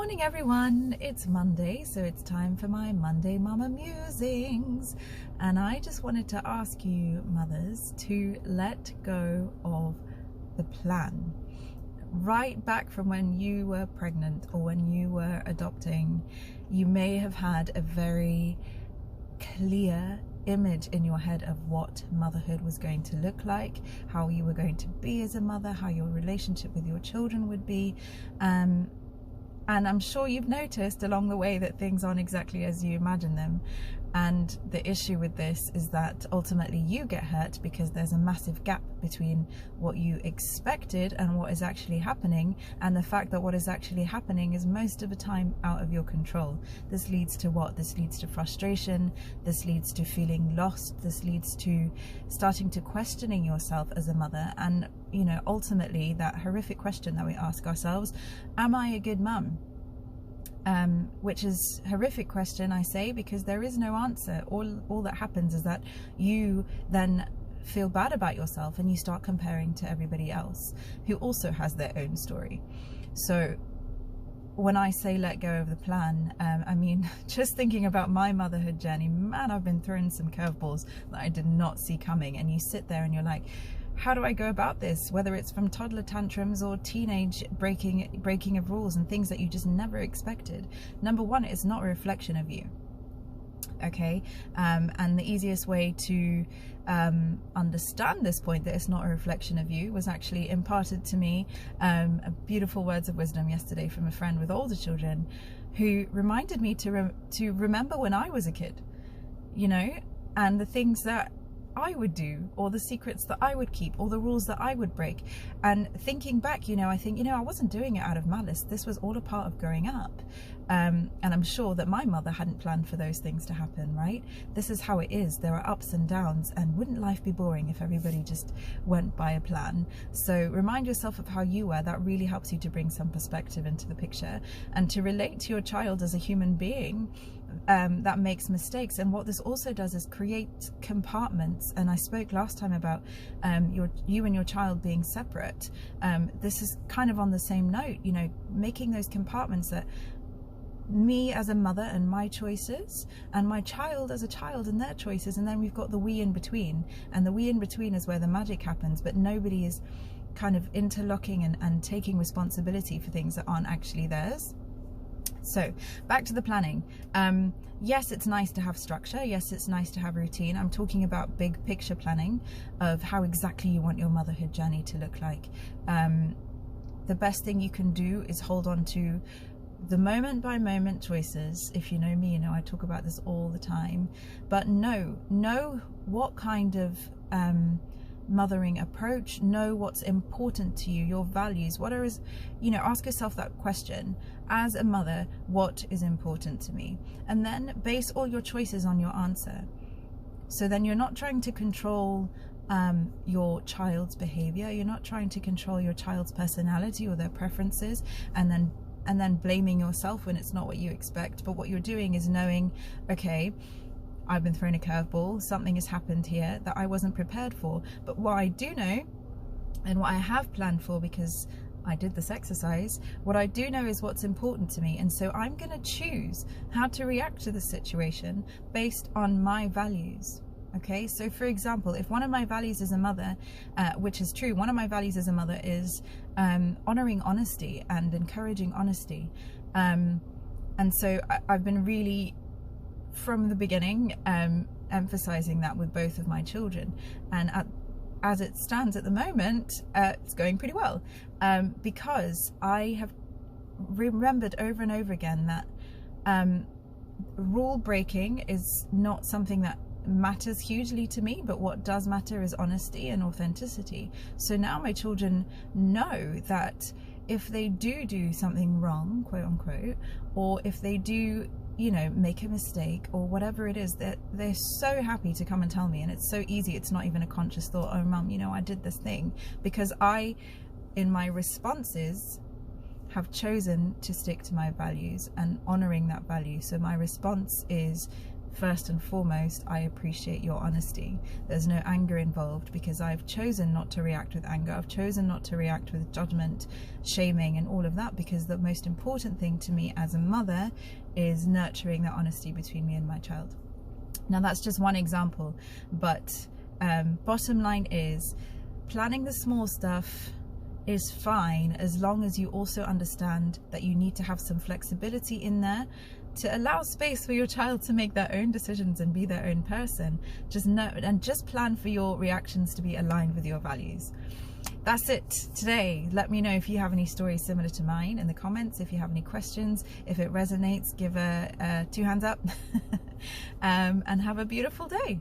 morning everyone, it's Monday, so it's time for my Monday Mama Musings, and I just wanted to ask you mothers to let go of the plan. Right back from when you were pregnant or when you were adopting, you may have had a very clear image in your head of what motherhood was going to look like, how you were going to be as a mother, how your relationship with your children would be, and I'm sure you've noticed along the way that things aren't exactly as you imagine them. And the issue with this is that ultimately you get hurt because there's a massive gap between what you expected and what is actually happening, and the fact that what is actually happening is most of the time out of your control. This leads to what? This leads to frustration, this leads to feeling lost, this leads to starting to questioning yourself as a mother, and you know, ultimately that horrific question that we ask ourselves, am I a good mum? Which is a horrific question, I say, because there is no answer. All that happens is that you then feel bad about yourself and you start comparing to everybody else who also has their own story. So when I say let go of the plan, I mean, just thinking about my motherhood journey, man, I've been thrown some curveballs that I did not see coming. And you sit there and you're like, how do I go about this? Whether it's from toddler tantrums or teenage breaking of rules and things that you just never expected. Number one, it's not a reflection of you. Okay, and the easiest way to understand this point, that it's not a reflection of you, was actually imparted to me, beautiful words of wisdom yesterday from a friend with older children, who reminded me to remember when I was a kid, you know, and the things that I would do, or the secrets that I would keep, or the rules that I would break. And thinking back, you know, I think, you know, I wasn't doing it out of malice. This was all a part of growing up. And I'm sure that my mother hadn't planned for those things to happen, right? This is how it is. There are ups and downs, and wouldn't life be boring if everybody just went by a plan? So remind yourself of how you were. That really helps you to bring some perspective into the picture and to relate to your child as a human being that makes mistakes. And what this also does is create compartments. And I spoke last time about you and your child being separate. This is kind of on the same note, you know, making those compartments that me as a mother and my choices, and my child as a child and their choices, and then we've got the we in between, and the we in between is where the magic happens, but nobody is kind of interlocking and taking responsibility for things that aren't actually theirs. So back to the planning. Yes, it's nice to have structure. Yes, it's nice to have routine. I'm talking about big picture planning of how exactly you want your motherhood journey to look like. The best thing you can do is hold on to the moment by moment choices. If you know me, you know I talk about this all the time, but know what kind of mothering approach, know what's important to you, your values, what are, you know, ask yourself that question as a mother, what is important to me, and then base all your choices on your answer. So then you're not trying to control your child's behavior, you're not trying to control your child's personality or their preferences and then blaming yourself when it's not what you expect. But what you're doing is knowing, okay, I've been thrown a curveball, something has happened here that I wasn't prepared for. But what I do know, and what I have planned for, because I did this exercise, what I do know is what's important to me. And so I'm going to choose how to react to the situation based on my values. Okay, so for example, if one of my values as a mother, which is true, one of my values as a mother is honoring honesty and encouraging honesty. And so I've been really, from the beginning, emphasizing that with both of my children. And as it stands at the moment, it's going pretty well, because I have remembered over and over again that rule breaking is not something that matters hugely to me, but what does matter is honesty and authenticity. So now my children know that if they do something wrong, quote unquote, or if they do, you know, make a mistake or whatever it is, that they're so happy to come and tell me. And it's so easy, it's not even a conscious thought, oh mum, you know, I did this thing, because I, in my responses, have chosen to stick to my values and honoring that value. So my response is first and foremost, I appreciate your honesty. There's no anger involved, because I've chosen not to react with anger. I've chosen not to react with judgment, shaming, and all of that, because the most important thing to me as a mother is nurturing that honesty between me and my child. Now, that's just one example, but bottom line is, planning the small stuff is fine as long as you also understand that you need to have some flexibility in there to allow space for your child to make their own decisions and be their own person. Just know, and just plan for your reactions to be aligned with your values. That's it today. Let me know if you have any stories similar to mine in the comments. If you have any questions, if it resonates, give a 2 hands up and have a beautiful day.